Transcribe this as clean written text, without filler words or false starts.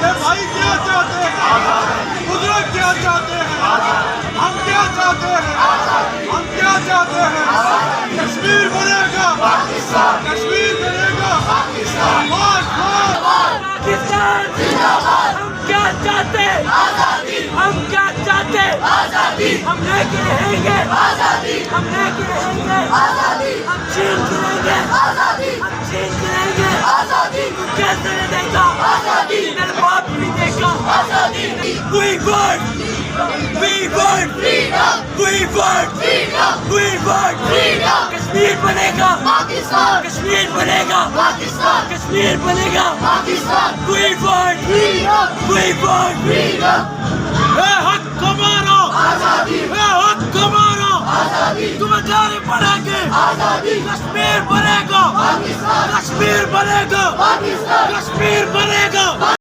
ये भाई क्या चाहते हैं? बुजुर्ग क्या चाहते हैं? हम क्या चाहते हैं? हम क्या चाहते हैं? कश्मीर बनेगा, कश्मीर बनेगा, पाकिस्तान जिंदाबाद। हम क्या चाहते हैं? आजादी। हम क्या चाहते हैं? आजादी। हम लेके रहेंगे आजादी। हम लेके रहेंगे आजादी। हम छीन के रहेंगे आजादी। हम छीन के रहेंगे आजादी। तू कैसे देगा आजादी? मेरे बाप भी देगा आजादी। We want freedom. We want freedom. We want freedom. Kashmir बनेगा पाकिस्तान। कश्मीर बनेगा पाकिस्तान। कश्मीर बनेगा Pakistan. We want freedom. We want freedom. है हक हमारा आजादी। है हक हमारा आजादी। तुम्हें जाने पड़ेंगे आजादी। कश्मीर बनेगा पाकिस्तान। कश्मीर बनेगा पाकिस्तान। कश्मीर बनेगा